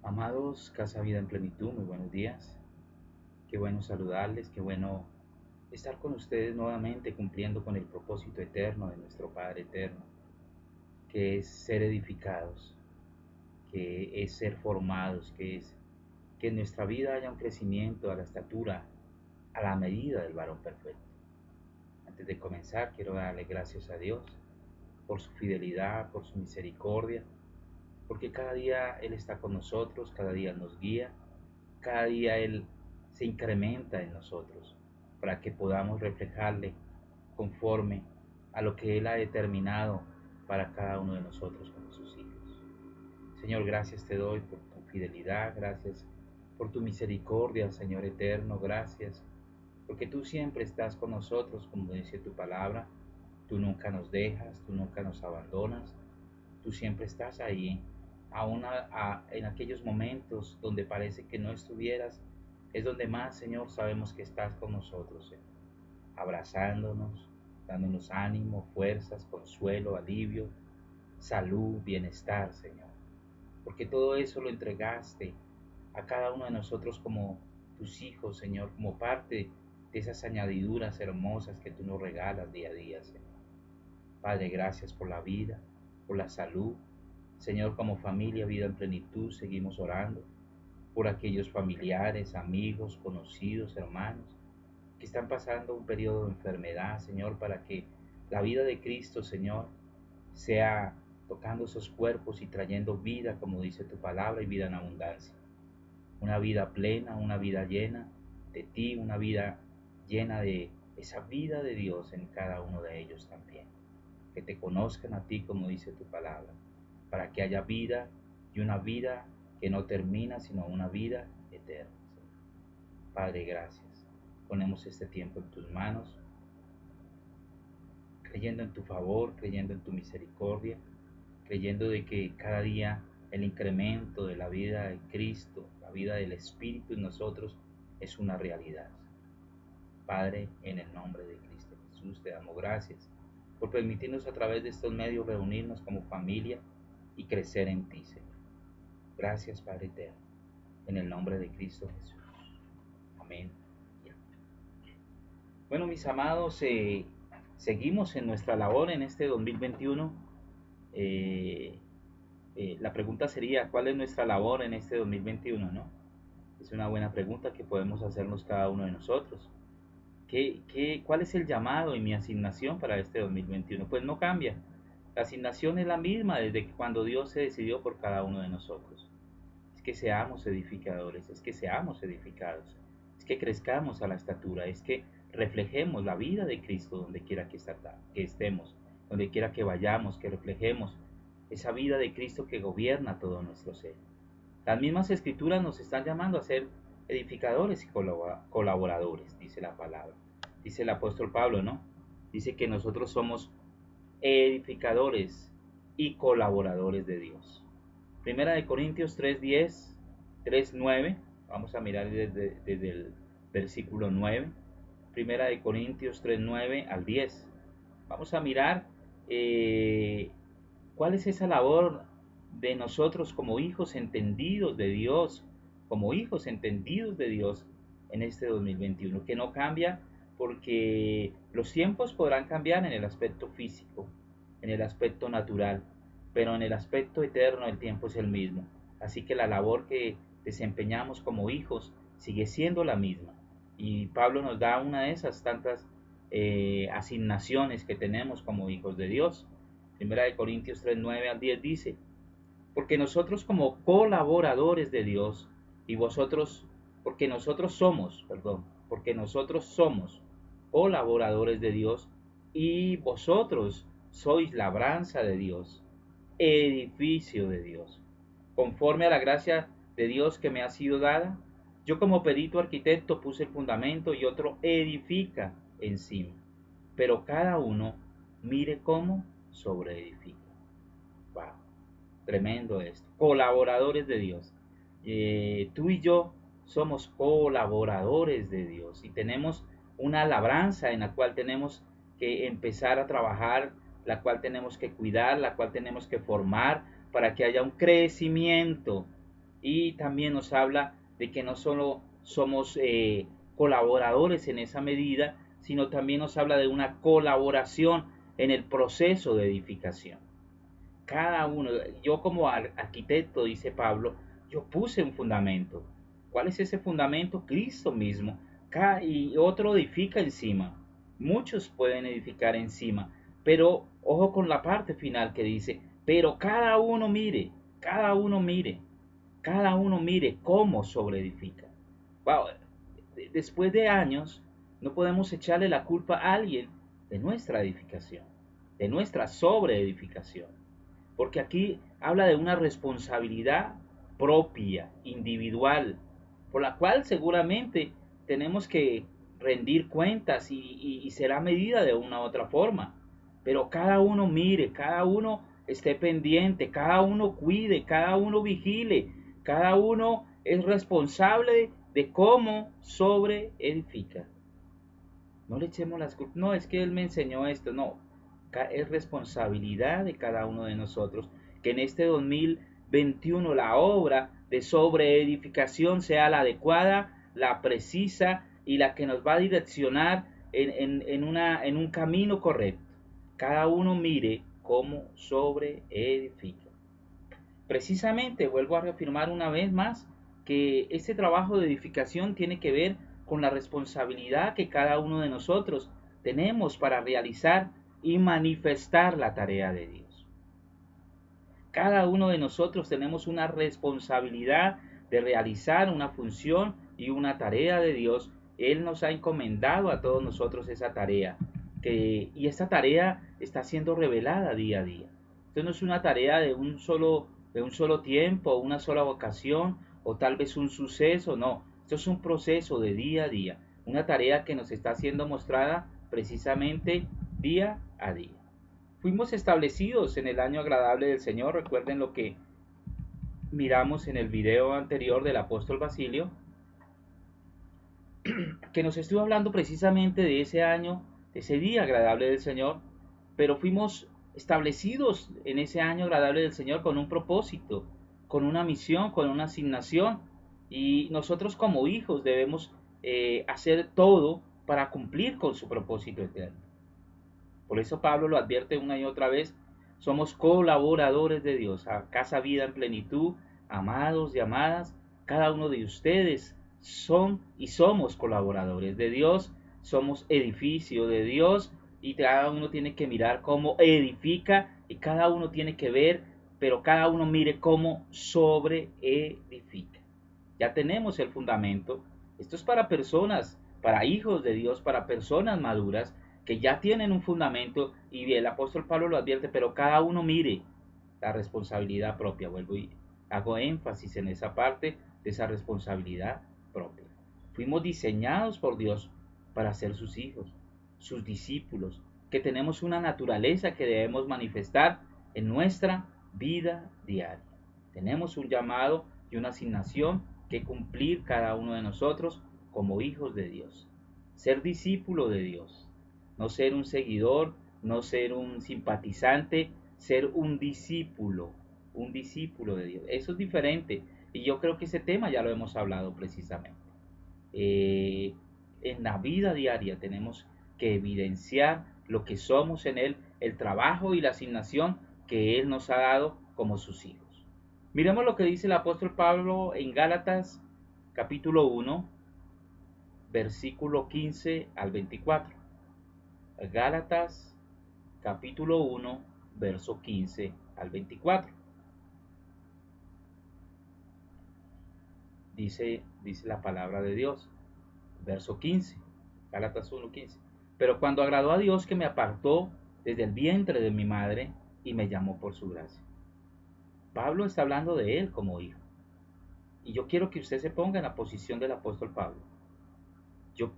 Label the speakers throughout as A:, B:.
A: Amados, Casa Vida en Plenitud, muy buenos días. Qué bueno saludarles, qué bueno estar con ustedes nuevamente cumpliendo con el propósito eterno de nuestro Padre eterno, que es ser edificados, que es ser formados, que es que en nuestra vida haya un crecimiento a la estatura, a la medida del varón perfecto. Antes de comenzar, quiero darle gracias a Dios por su fidelidad, por su misericordia, porque cada día Él está con nosotros, cada día nos guía, cada día Él se incrementa en nosotros para que podamos reflejarle conforme a lo que Él ha determinado para cada uno de nosotros como sus hijos. Señor, gracias te doy por tu fidelidad, gracias por tu misericordia, Señor eterno, gracias porque tú siempre estás con nosotros, como dice tu palabra, tú nunca nos dejas, tú nunca nos abandonas, tú siempre estás ahí, aún en aquellos momentos donde parece que no estuvieras, es donde más, Señor, sabemos que estás con nosotros, Señor, abrazándonos, dándonos ánimo, fuerzas, consuelo, alivio, salud, bienestar, Señor. Porque todo eso lo entregaste a cada uno de nosotros como tus hijos, Señor, como parte de esas añadiduras hermosas que tú nos regalas día a día, Señor. Padre, gracias por la vida, por la salud. Señor, como familia, vida en plenitud, seguimos orando por aquellos familiares, amigos, conocidos, hermanos, que están pasando un periodo de enfermedad, Señor, para que la vida de Cristo, Señor, sea tocando esos cuerpos y trayendo vida, como dice tu palabra, y vida en abundancia. Una vida plena, una vida llena de ti, una vida llena de esa vida de Dios en cada uno de ellos también. Que te conozcan a ti, como dice tu palabra, para que haya vida y una vida que no termina, sino una vida eterna. Padre, gracias. Ponemos este tiempo en tus manos, creyendo en tu favor, creyendo en tu misericordia, creyendo de que cada día el incremento de la vida de Cristo, la vida del Espíritu en nosotros es una realidad. Padre, en el nombre de Cristo Jesús, te damos gracias por permitirnos a través de estos medios reunirnos como familia y crecer en ti, Señor. Gracias, Padre eterno, en el nombre de Cristo Jesús. Amén. Bueno, mis amados, seguimos en nuestra labor en este 2021. Eh, la pregunta sería, ¿cuál es nuestra labor en este 2021? ¿No? Es una buena pregunta que podemos hacernos cada uno de nosotros. ¿Cuál es el llamado y mi asignación para este 2021? Pues no cambia. La asignación es la misma desde cuando Dios se decidió por cada uno de nosotros. Es que seamos edificadores, es que seamos edificados, es que crezcamos a la estatura, es que reflejemos la vida de Cristo donde quiera que estemos, donde quiera que vayamos, que reflejemos esa vida de Cristo que gobierna todo nuestro ser. Las mismas escrituras nos están llamando a ser edificadores y colaboradores, dice la palabra. Dice el apóstol Pablo, ¿no? Dice que nosotros somos edificadores y colaboradores de Dios. Primera de Corintios 3:10, 3:9, vamos a mirar desde el versículo 9. Primera de Corintios 3:9 al 10. Vamos a mirar cuál es esa labor de nosotros como hijos entendidos de Dios, como hijos entendidos de Dios en este 2021, que no cambia porque los tiempos podrán cambiar en el aspecto físico, en el aspecto natural, pero en el aspecto eterno el tiempo es el mismo. Así que la labor que desempeñamos como hijos sigue siendo la misma. Y Pablo nos da una de esas tantas asignaciones que tenemos como hijos de Dios. Primera de Corintios 3, 9 al 10 dice, porque nosotros como colaboradores de Dios y vosotros, porque nosotros somos colaboradores de Dios y vosotros sois labranza de Dios, edificio de Dios. Conforme a la gracia de Dios que me ha sido dada, yo como perito arquitecto puse el fundamento y otro edifica encima. Pero cada uno mire cómo sobreedifica. Wow, tremendo esto. Colaboradores de Dios. Tú y yo somos colaboradores de Dios y tenemos una labranza en la cual tenemos que empezar a trabajar, la cual tenemos que cuidar, la cual tenemos que formar para que haya un crecimiento y también nos habla de que no solo somos colaboradores en esa medida, sino también nos habla de una colaboración en el proceso de edificación. Cada uno, yo como arquitecto, dice Pablo, yo puse un fundamento. ¿Cuál es ese fundamento? Cristo mismo. Y otro edifica encima. Muchos pueden edificar encima, pero ojo con la parte final que dice, pero cada uno mire cómo sobreedifica. Wow. Después de años, no podemos echarle la culpa a alguien de nuestra edificación, de nuestra sobreedificación, porque aquí habla de una responsabilidad propia, individual, por la cual seguramente tenemos que rendir cuentas y será medida de una u otra forma. Pero cada uno mire, cada uno esté pendiente, cada uno cuide, cada uno vigile, cada uno es responsable de cómo sobre edifica. No le echemos las culpas, no, es que él me enseñó esto, no, es responsabilidad de cada uno de nosotros que en este 2021 la obra de sobreedificación sea la adecuada, la precisa y la que nos va a direccionar en un camino correcto. Cada uno mire cómo sobreedifica. Precisamente, vuelvo a reafirmar una vez más que este trabajo de edificación tiene que ver con la responsabilidad que cada uno de nosotros tenemos para realizar y manifestar la tarea de Dios. Cada uno de nosotros tenemos una responsabilidad de realizar una función y una tarea de Dios. Él nos ha encomendado a todos nosotros esa tarea, y esta tarea está siendo revelada día a día. Esto no es una tarea de un solo tiempo, una sola ocasión o tal vez un suceso, no. Esto es un proceso de día a día, una tarea que nos está siendo mostrada precisamente día a día. Fuimos establecidos en el año agradable del Señor. Recuerden lo que miramos en el video anterior del apóstol Basilio, que nos estuvo hablando precisamente de ese año, de ese día agradable del Señor, pero fuimos establecidos en ese año agradable del Señor con un propósito, con una misión, con una asignación, y nosotros como hijos debemos hacer todo para cumplir con su propósito eterno. Por eso Pablo lo advierte una y otra vez, somos colaboradores de Dios, a Casa Vida en Plenitud, amados y amadas, cada uno de ustedes son y somos colaboradores de Dios, somos edificio de Dios y cada uno tiene que mirar cómo edifica y cada uno tiene que ver, pero cada uno mire cómo sobre edifica. Ya tenemos el fundamento, esto es para personas, para hijos de Dios, para personas maduras, que ya tienen un fundamento y el apóstol Pablo lo advierte, pero cada uno mire la responsabilidad propia. Vuelvo y hago énfasis en esa parte de esa responsabilidad propia. Fuimos diseñados por Dios para ser sus hijos, sus discípulos, que tenemos una naturaleza que debemos manifestar en nuestra vida diaria. Tenemos un llamado y una asignación que cumplir cada uno de nosotros como hijos de Dios. Ser discípulo de Dios. No ser un seguidor, no ser un simpatizante, ser un discípulo de Dios. Eso es diferente y yo creo que ese tema ya lo hemos hablado precisamente. En la vida diaria tenemos que evidenciar lo que somos en Él, el trabajo y la asignación que Él nos ha dado como sus hijos. Miremos lo que dice el apóstol Pablo en Gálatas capítulo 1, versículo 15 al 24. Gálatas capítulo 1, verso 15 al 24. Dice la palabra de Dios, verso 15, Gálatas 1, 15. Pero cuando agradó a Dios que me apartó desde el vientre de mi madre y me llamó por su gracia. Pablo está hablando de él como hijo. Y yo quiero que usted se ponga en la posición del apóstol Pablo. Yo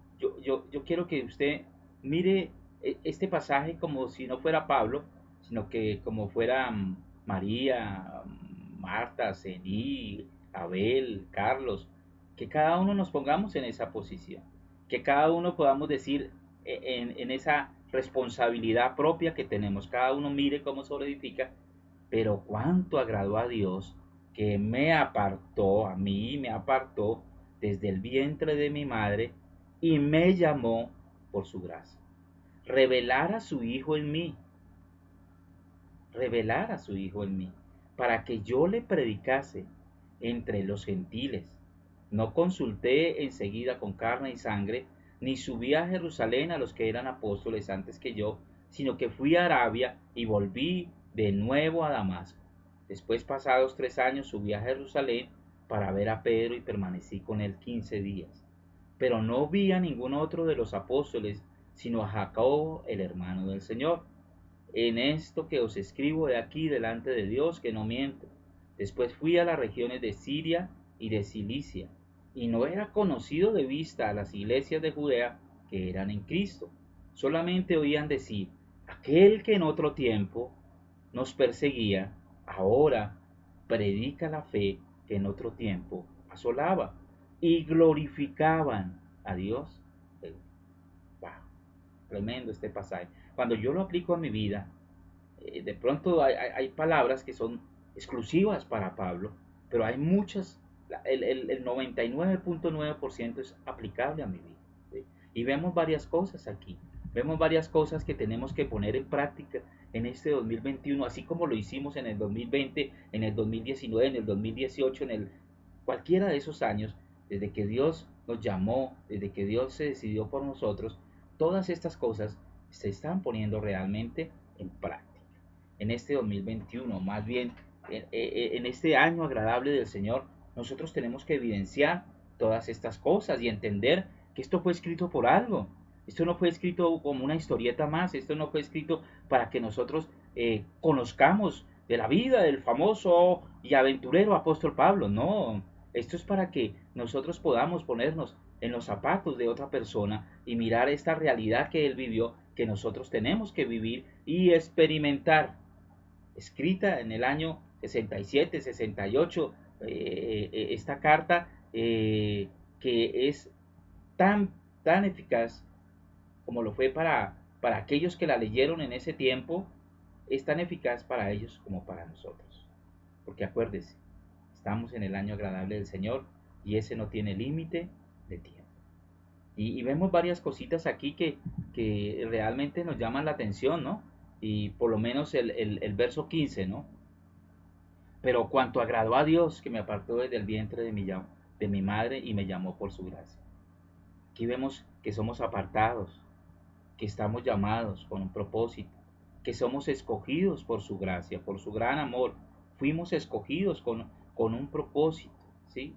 A: quiero que usted mire este pasaje como si no fuera Pablo, sino que como fuera María, Marta, Zení, Abel, Carlos, que cada uno nos pongamos en esa posición, que cada uno podamos decir en esa responsabilidad propia que tenemos, cada uno mire cómo sobreedifica, pero cuánto agradó a Dios que me apartó, a mí me apartó desde el vientre de mi madre y me llamó por su gracia. Revelar a su Hijo en mí, revelar a su Hijo en mí, para que yo le predicase entre los gentiles. No consulté enseguida con carne y sangre, ni subí a Jerusalén a los que eran apóstoles antes que yo, sino que fui a Arabia y volví de nuevo a Damasco. Después, pasados 3 años, subí a Jerusalén para ver a Pedro y permanecí con él 15 días. Pero no vi a ningún otro de los apóstoles, sino a Jacobo, el hermano del Señor. En esto que os escribo de aquí delante de Dios, que no miento. Después fui a las regiones de Siria y de Cilicia, y no era conocido de vista a las iglesias de Judea que eran en Cristo. Solamente oían decir, aquel que en otro tiempo nos perseguía, ahora predica la fe que en otro tiempo asolaba, y glorificaban a Dios. Wow, tremendo este pasaje. Cuando yo lo aplico a mi vida, de pronto hay palabras que son exclusivas para Pablo, pero hay muchas, el 99.9% es aplicable a mi vida. ¿Sí? Y vemos varias cosas aquí, vemos varias cosas que tenemos que poner en práctica en este 2021, así como lo hicimos en el 2020, en el 2019, en el 2018, en el cualquiera de esos años, desde que Dios nos llamó, desde que Dios se decidió por nosotros, todas estas cosas se están poniendo realmente en práctica. En este 2021, más bien en este año agradable del Señor, nosotros tenemos que evidenciar todas estas cosas y entender que esto fue escrito por algo. Esto no fue escrito como una historieta más, esto no fue escrito para que nosotros conozcamos de la vida del famoso y aventurero apóstol Pablo. No, esto es para que nosotros podamos ponernos en los zapatos de otra persona y mirar esta realidad que él vivió, que nosotros tenemos que vivir y experimentar. Escrita en el año 67, 68, esta carta que es tan, tan eficaz como lo fue para aquellos que la leyeron en ese tiempo, es tan eficaz para ellos como para nosotros. Porque acuérdese, estamos en el año agradable del Señor y ese no tiene límite de tiempo. Y vemos varias cositas aquí que realmente nos llaman la atención, ¿no? Y por lo menos el verso 15, ¿no? Pero cuanto agradó a Dios, que me apartó desde el vientre de mi madre y me llamó por su gracia. Aquí vemos que somos apartados, que estamos llamados con un propósito, que somos escogidos por su gracia, por su gran amor. Fuimos escogidos con un propósito, ¿sí?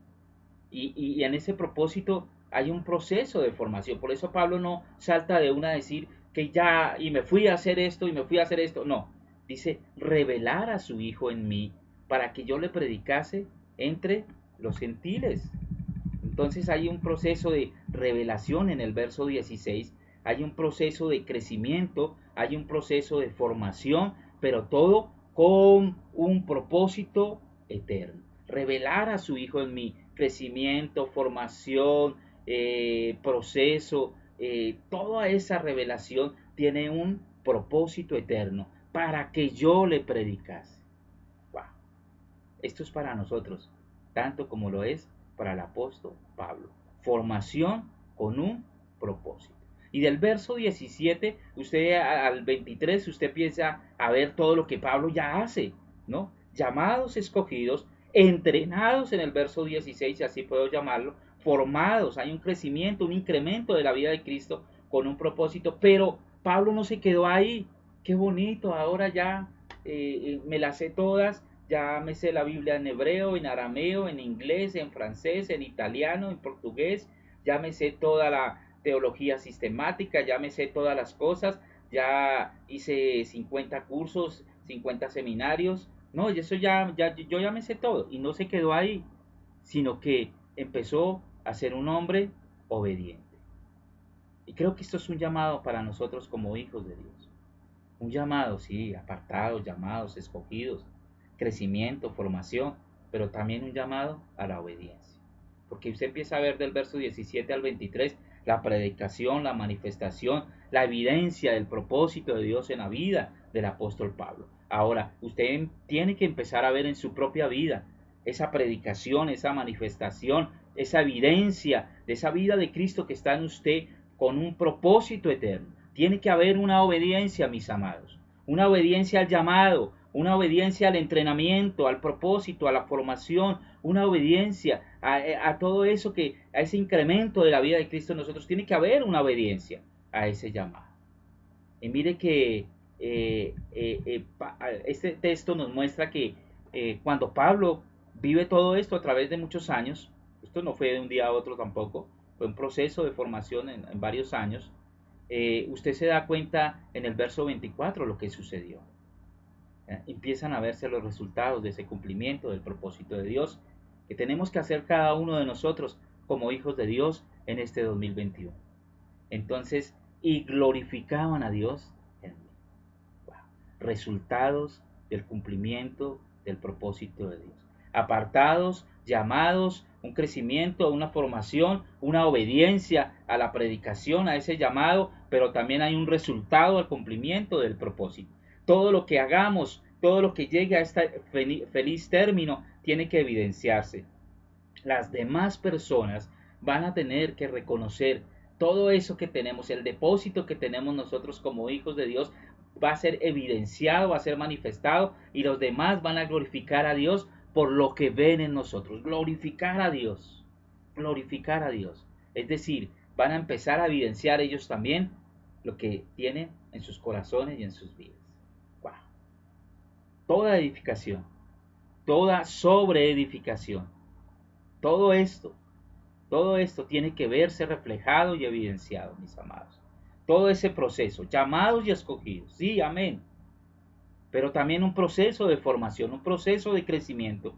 A: Y en ese propósito hay un proceso de formación. Por eso Pablo no salta de una a decir que ya, y me fui a hacer esto, y me fui a hacer esto. No, dice, revelar a su Hijo en mí para que yo le predicase entre los gentiles. Entonces hay un proceso de revelación en el verso 16, hay un proceso de crecimiento, hay un proceso de formación, pero todo con un propósito eterno. Revelar a su Hijo en mí, crecimiento, formación, proceso, toda esa revelación tiene un propósito eterno para que yo le predicase. Wow. Esto es para nosotros, tanto como lo es para el apóstol Pablo. Formación con un propósito. Y del verso 17, usted al 23, usted empieza a ver todo lo que Pablo ya hace, ¿no? Llamados, escogidos, entrenados en el verso 16, si así puedo llamarlo, formados, hay un crecimiento, un incremento de la vida de Cristo con un propósito, pero Pablo no se quedó ahí. Qué bonito, ahora ya me las sé todas, ya me sé la Biblia en hebreo, en arameo, en inglés, en francés, en italiano, en portugués, ya me sé toda la teología sistemática, ya me sé todas las cosas, ya hice 50 cursos, 50 seminarios, no, eso yo ya me sé todo, y no se quedó ahí, sino que empezó a ser un hombre obediente. Y creo que esto es un llamado para nosotros como hijos de Dios. Un llamado, sí, apartados, llamados, escogidos, crecimiento, formación, pero también un llamado a la obediencia. Porque usted empieza a ver del verso 17 al 23 la predicación, la manifestación, la evidencia del propósito de Dios en la vida del apóstol Pablo. Ahora, usted tiene que empezar a ver en su propia vida esa predicación, esa manifestación, esa evidencia de esa vida de Cristo que está en usted con un propósito eterno. Tiene que haber una obediencia, mis amados, una obediencia al llamado, una obediencia al entrenamiento, al propósito, a la formación, una obediencia a todo eso a ese incremento de la vida de Cristo en nosotros. Tiene que haber una obediencia a ese llamado. Y mire que este texto nos muestra que cuando Pablo vive todo esto a través de muchos años, esto no fue de un día a otro tampoco, fue un proceso de formación en varios años, usted se da cuenta en el verso 24 lo que sucedió. Empiezan a verse los resultados de ese cumplimiento del propósito de Dios que tenemos que hacer cada uno de nosotros como hijos de Dios en este 2021. Entonces, y glorificaban a Dios en mí. Wow. Resultados del cumplimiento del propósito de Dios. Apartados, llamados, un crecimiento, una formación, una obediencia a la predicación, a ese llamado, pero también hay un resultado al cumplimiento del propósito. Todo lo que hagamos, todo lo que llegue a este feliz término, tiene que evidenciarse. Las demás personas van a tener que reconocer todo eso que tenemos, el depósito que tenemos nosotros como hijos de Dios, va a ser evidenciado, va a ser manifestado, y los demás van a glorificar a Dios por lo que ven en nosotros. Glorificar a Dios, glorificar a Dios. Es decir, van a empezar a evidenciar ellos también lo que tienen en sus corazones y en sus vidas. Wow. Toda edificación, toda sobreedificación, todo esto tiene que verse reflejado y evidenciado, mis amados. Todo ese proceso, llamados y escogidos, sí, amén. Pero también un proceso de formación, un proceso de crecimiento,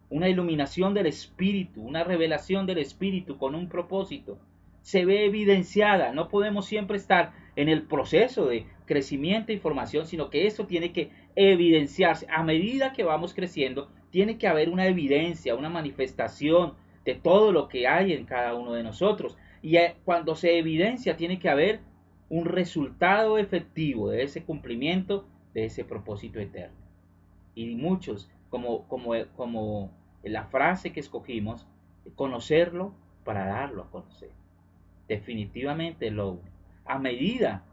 A: una iluminación del Espíritu, una revelación del Espíritu con un propósito. Se ve evidenciada, no podemos siempre estar en el proceso de crecimiento y formación, sino que esto tiene que evidenciarse. A medida que vamos creciendo, tiene que haber una evidencia, una manifestación de todo lo que hay en cada uno de nosotros. Y cuando se evidencia, tiene que haber un resultado efectivo de ese cumplimiento, de ese propósito eterno. Y muchos, como la frase que escogimos, conocerlo para darlo a conocer. Definitivamente lo a medida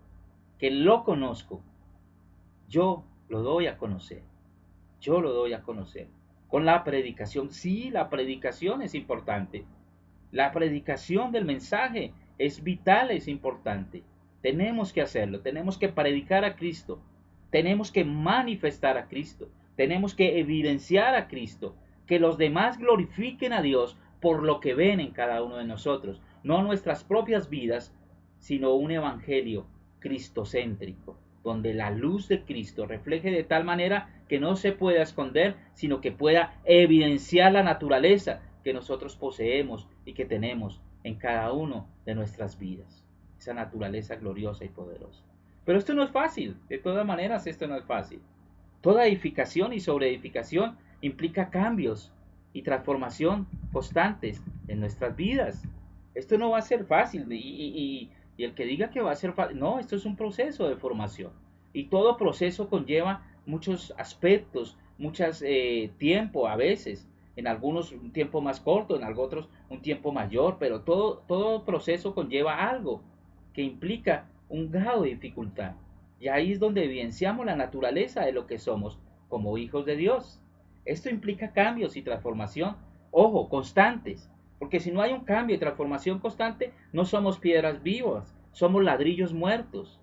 A: que lo conozco, yo lo doy a conocer. Yo lo doy a conocer. Con la predicación, sí, la predicación es importante. La predicación del mensaje es vital, es importante. Tenemos que hacerlo, tenemos que predicar a Cristo, tenemos que manifestar a Cristo, tenemos que evidenciar a Cristo, que los demás glorifiquen a Dios por lo que ven en cada uno de nosotros, no nuestras propias vidas, sino un evangelio cristocéntrico, donde la luz de Cristo refleje de tal manera que no se pueda esconder, sino que pueda evidenciar la naturaleza que nosotros poseemos y que tenemos en cada uno de nuestras vidas, esa naturaleza gloriosa y poderosa. Pero esto no es fácil, de todas maneras esto no es fácil. Toda edificación y sobreedificación implica cambios y transformación constantes en nuestras vidas. Esto no va a ser fácil y el que diga que va a ser fácil, no, esto es un proceso de formación y todo proceso conlleva muchos aspectos, muchos tiempo a veces, en algunos un tiempo más corto, en otros un tiempo mayor, pero todo proceso conlleva algo que implica un grado de dificultad. Y ahí es donde evidenciamos la naturaleza de lo que somos como hijos de Dios. Esto implica cambios y transformación, ojo, constantes, porque si no hay un cambio y transformación constante, no somos piedras vivas, somos ladrillos muertos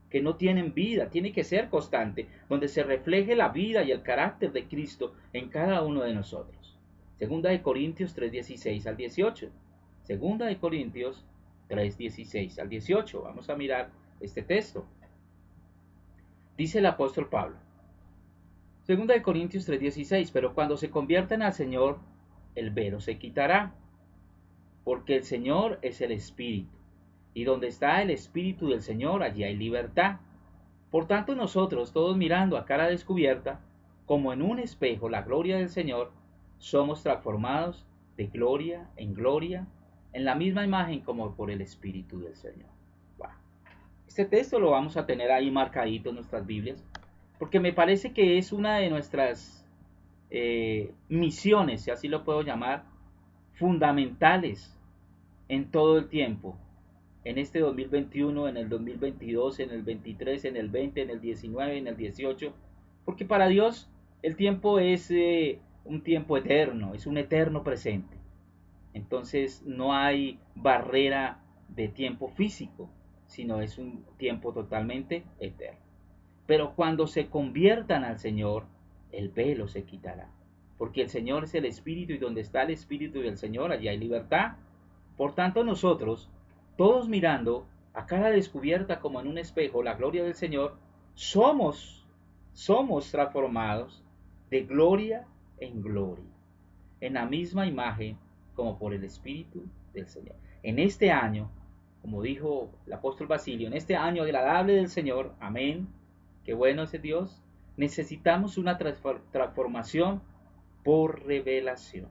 A: que no tienen vida. Tiene que ser constante, donde se refleje la vida y el carácter de Cristo en cada uno de nosotros. Segunda de Corintios 3:16 al 18. Segunda de Corintios 3:16 al 18. Vamos a mirar este texto. Dice el apóstol Pablo. Segunda de Corintios 3:16. Pero cuando se conviertan al Señor, el velo se quitará, porque el Señor es el Espíritu, y donde está el Espíritu del Señor, allí hay libertad. Por tanto, nosotros, todos mirando a cara descubierta, como en un espejo, la gloria del Señor, somos transformados de gloria en gloria, en la misma imagen como por el Espíritu del Señor. Wow. Este texto lo vamos a tener ahí marcadito en nuestras Biblias, porque me parece que es una de nuestras misiones, si así lo puedo llamar, fundamentales en todo el tiempo, en este 2021, en el 2022, en el 23, en el 20, en el 19, en el 18, porque para Dios el tiempo es un tiempo eterno, es un eterno presente. Entonces no hay barrera de tiempo físico, sino es un tiempo totalmente eterno. Pero cuando se conviertan al Señor, el velo se quitará, porque el Señor es el Espíritu y donde está el Espíritu del Señor, allí hay libertad. Por tanto nosotros, todos mirando a cara descubierta como en un espejo la gloria del Señor, somos transformados de gloria en gloria, en la misma imagen como por el Espíritu del Señor. En este año, como dijo el apóstol Basilio, en este año agradable del Señor, amén, qué bueno es Dios, necesitamos una transformación por revelación,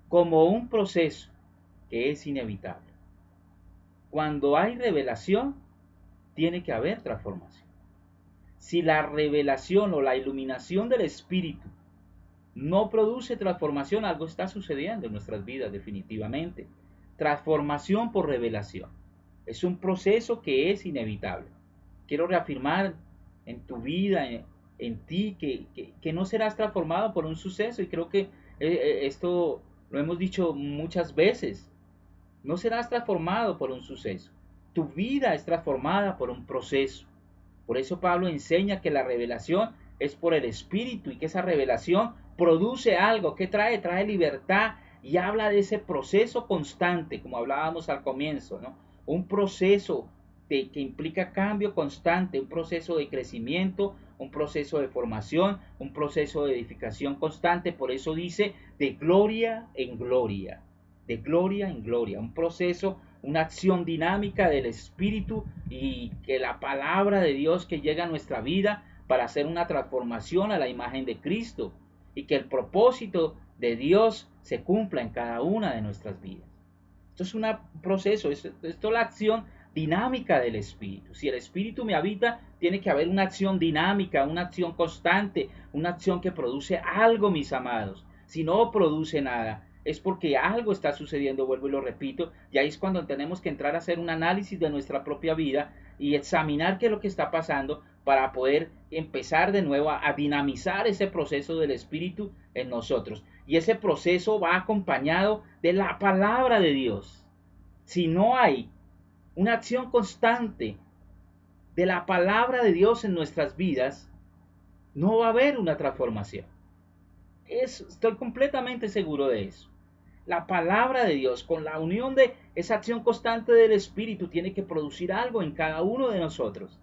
A: como un proceso que es inevitable. Cuando hay revelación, tiene que haber transformación. Si la revelación o la iluminación del Espíritu no produce transformación, algo está sucediendo en nuestras vidas definitivamente. Transformación por revelación. Es un proceso que es inevitable. Quiero reafirmar en tu vida, en ti, que no serás transformado por un suceso. Y creo que esto lo hemos dicho muchas veces. No serás transformado por un suceso. Tu vida es transformada por un proceso. Por eso Pablo enseña que la revelación es por el Espíritu y que esa revelación produce algo. ¿Qué trae? Trae libertad y habla de ese proceso constante, como hablábamos al comienzo, ¿no? Un proceso que implica cambio constante, un proceso de crecimiento, un proceso de formación, un proceso de edificación constante. Por eso dice de gloria en gloria, de gloria en gloria, un proceso, una acción dinámica del Espíritu y que la palabra de Dios que llega a nuestra vida para hacer una transformación a la imagen de Cristo y que el propósito de Dios se cumpla en cada una de nuestras vidas. Esto es un proceso, esto es la acción dinámica del Espíritu. Si el Espíritu me habita, tiene que haber una acción dinámica, una acción constante, una acción que produce algo, mis amados. Si no produce nada, es porque algo está sucediendo, vuelvo y lo repito, y ahí es cuando tenemos que entrar a hacer un análisis de nuestra propia vida y examinar qué es lo que está pasando para poder empezar de nuevo a dinamizar ese proceso del Espíritu en nosotros. Y ese proceso va acompañado de la palabra de Dios. Si no hay una acción constante de la palabra de Dios en nuestras vidas, no va a haber una transformación. Estoy completamente seguro de eso. La palabra de Dios, con la unión de esa acción constante del Espíritu, tiene que producir algo en cada uno de nosotros.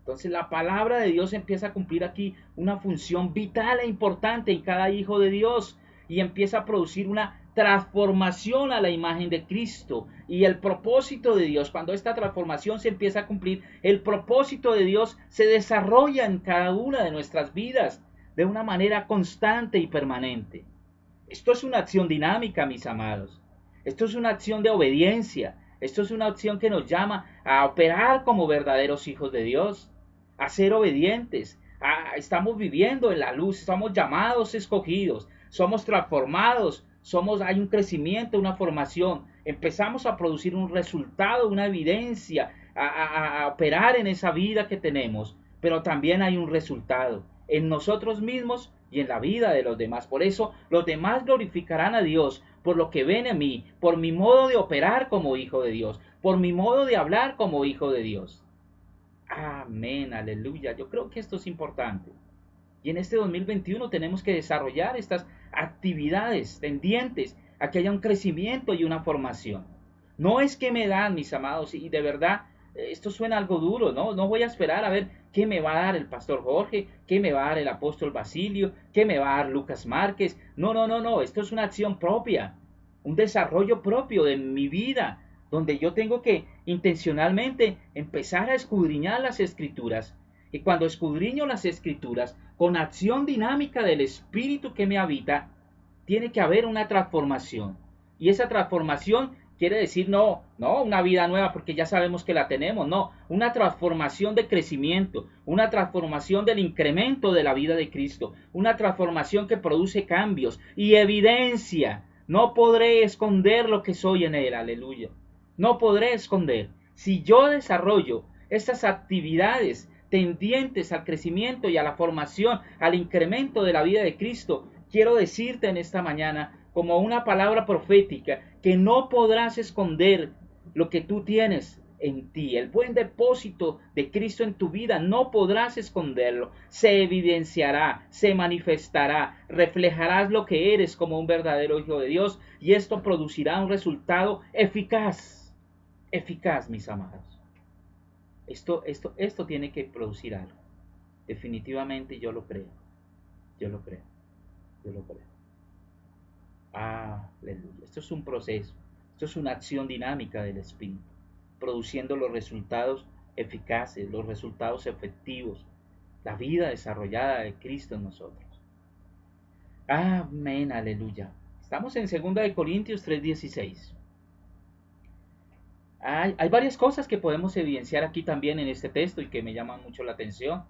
A: Entonces la palabra de Dios empieza a cumplir aquí una función vital e importante en cada hijo de Dios y empieza a producir una transformación a la imagen de Cristo. Y el propósito de Dios, cuando esta transformación se empieza a cumplir, el propósito de Dios se desarrolla en cada una de nuestras vidas de una manera constante y permanente. Esto es una acción dinámica, mis amados. Esto es una acción de obediencia. Esto es una acción que nos llama a operar como verdaderos hijos de Dios, a ser obedientes. Estamos viviendo en la luz, estamos llamados, escogidos, somos transformados, hay un crecimiento, una formación. Empezamos a producir un resultado, una evidencia, a operar en esa vida que tenemos, pero también hay un resultado en nosotros mismos y en la vida de los demás. Por eso los demás glorificarán a Dios por lo que ven en mí, por mi modo de operar como hijo de Dios, por mi modo de hablar como hijo de Dios. Amén, aleluya. Yo creo que esto es importante. Y en este 2021 tenemos que desarrollar estas actividades tendientes a que haya un crecimiento y una formación. No es que me dan, mis amados, y de verdad, esto suena algo duro, ¿no? No voy a esperar a ver qué me va a dar el pastor Jorge, qué me va a dar el apóstol Basilio, qué me va a dar Lucas Márquez. No, esto es una acción propia, un desarrollo propio de mi vida, donde yo tengo que intencionalmente empezar a escudriñar las Escrituras. Y cuando escudriño las Escrituras, con acción dinámica del Espíritu que me habita, tiene que haber una transformación. Y esa transformación quiere decir no una vida nueva porque ya sabemos que la tenemos, no, una transformación de crecimiento, una transformación del incremento de la vida de Cristo, una transformación que produce cambios y evidencia. No podré esconder lo que soy en Él, aleluya. No podré esconder. Si yo desarrollo estas actividades tendientes al crecimiento y a la formación, al incremento de la vida de Cristo, quiero decirte en esta mañana, como una palabra profética, que no podrás esconder lo que tú tienes en ti, el buen depósito de Cristo en tu vida, no podrás esconderlo, se evidenciará, se manifestará, reflejarás lo que eres como un verdadero hijo de Dios y esto producirá un resultado eficaz, mis amados. Esto tiene que producir algo. Definitivamente yo lo creo, yo lo creo, yo lo creo. Aleluya. Esto es un proceso, esto es una acción dinámica del Espíritu, produciendo los resultados eficaces, los resultados efectivos, la vida desarrollada de Cristo en nosotros. Amén, aleluya. Estamos en 2 Corintios 3:16. Hay varias cosas que podemos evidenciar aquí también en este texto y que me llaman mucho la atención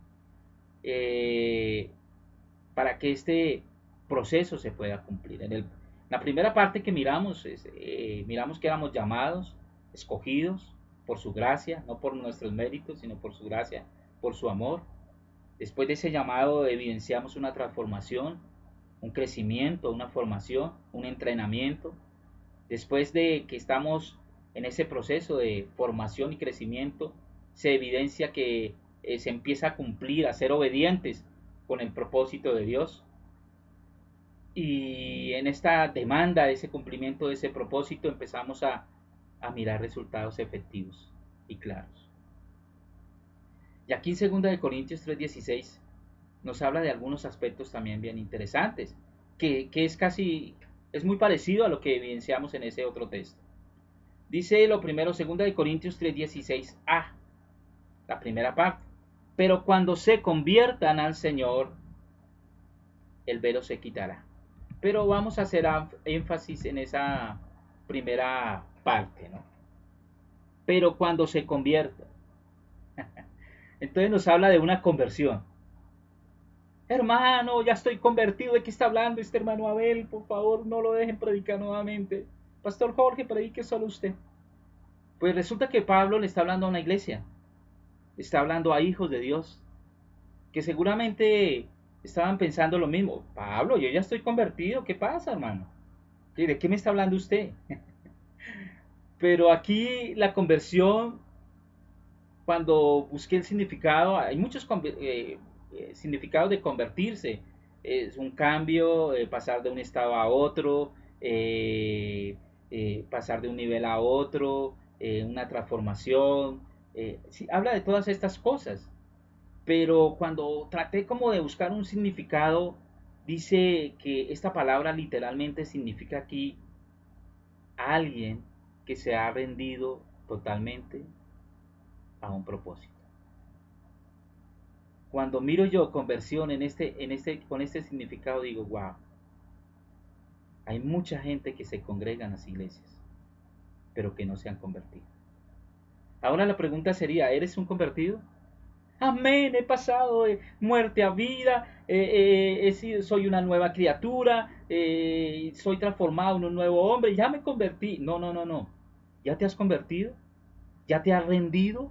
A: para que este proceso se pueda cumplir. La primera parte que miramos miramos que éramos llamados, escogidos por su gracia, no por nuestros méritos, sino por su gracia, por su amor. Después de ese llamado evidenciamos una transformación, un crecimiento, una formación, un entrenamiento. Después de que estamos en ese proceso de formación y crecimiento, se evidencia que se empieza a cumplir, a ser obedientes con el propósito de Dios. Y en esta demanda de ese cumplimiento de ese propósito empezamos a mirar resultados efectivos y claros. Y aquí en 2 Corintios 3:16 nos habla de algunos aspectos también bien interesantes, que es muy parecido a lo que evidenciamos en ese otro texto. Dice lo primero, 2 Corintios 3:16a, la primera parte. Pero cuando se conviertan al Señor, el velo se quitará. Pero vamos a hacer énfasis en esa primera parte, ¿no? Pero cuando se convierta. Entonces nos habla de una conversión. Hermano, ya estoy convertido. ¿De qué está hablando este hermano Abel? Por favor, no lo dejen predicar nuevamente. Pastor Jorge, predique solo usted. Pues resulta que Pablo le está hablando a una iglesia. Está hablando a hijos de Dios. Que seguramente estaban pensando lo mismo. Pablo, yo ya estoy convertido. ¿Qué pasa, hermano? ¿De qué me está hablando usted? Pero aquí la conversión, cuando busqué el significado, hay muchos significados de convertirse. Es un cambio, pasar de un estado a otro, pasar de un nivel a otro, una transformación. Sí, habla de todas estas cosas. Pero cuando traté como de buscar un significado, dice que esta palabra literalmente significa aquí alguien que se ha rendido totalmente a un propósito. Cuando miro yo conversión con este significado, digo, wow, hay mucha gente que se congrega en las iglesias, pero que no se han convertido. Ahora la pregunta sería, ¿eres un convertido? Amén, he pasado de muerte a vida, soy una nueva criatura, soy transformado en un nuevo hombre, ya me convertí. No. ¿Ya te has convertido? ¿Ya te has rendido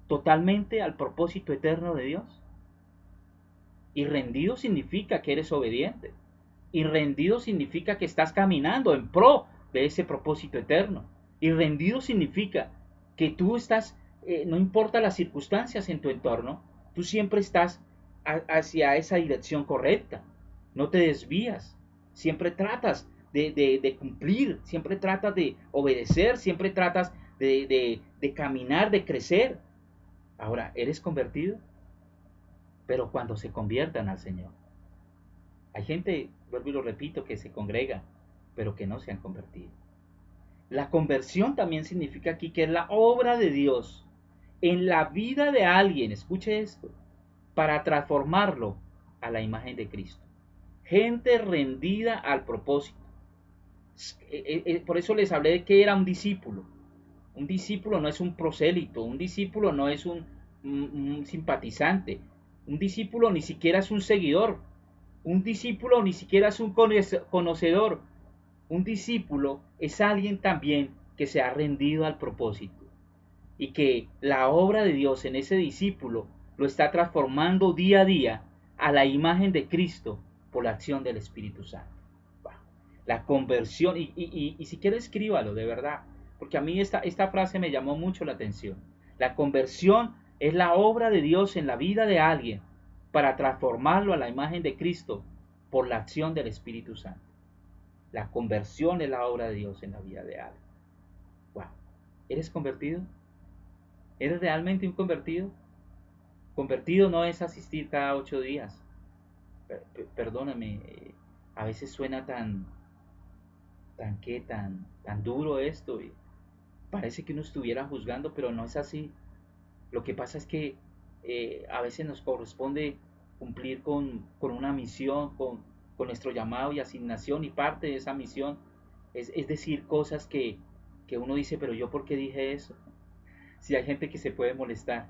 A: totalmente al propósito eterno de Dios? Y rendido significa que eres obediente. Y rendido significa que estás caminando en pro de ese propósito eterno. Y rendido significa que tú estás, no importa las circunstancias en tu entorno, tú siempre estás hacia esa dirección correcta. No te desvías. Siempre tratas de cumplir, siempre tratas de obedecer, siempre tratas de caminar, de crecer. Ahora, ¿eres convertido? Pero cuando se conviertan al Señor. Hay gente, vuelvo y lo repito, que se congrega, pero que no se han convertido. La conversión también significa aquí que es la obra de Dios en la vida de alguien, escuche esto, para transformarlo a la imagen de Cristo. Gente rendida al propósito. Por eso les hablé de que era un discípulo. Un discípulo no es un prosélito, un discípulo no es un simpatizante, un discípulo ni siquiera es un seguidor, un discípulo ni siquiera es un conocedor, un discípulo es alguien también que se ha rendido al propósito y que la obra de Dios en ese discípulo lo está transformando día a día a la imagen de Cristo por la acción del Espíritu Santo. La conversión, y si quiere escríbalo de verdad, porque a mí esta frase me llamó mucho la atención. La conversión es la obra de Dios en la vida de alguien para transformarlo a la imagen de Cristo por la acción del Espíritu Santo. La conversión es la obra de Dios en la vida de alguien. Wow. ¿Eres convertido? ¿Eres realmente un convertido? Convertido no es asistir cada 8 días. Perdóname, a veces suena tan duro esto y parece que uno estuviera juzgando, pero no es así. Lo que pasa es que a veces nos corresponde cumplir con una misión, con nuestro llamado y asignación, y parte de esa misión es decir cosas que uno dice, pero yo ¿por qué dije eso? Si hay gente que se puede molestar,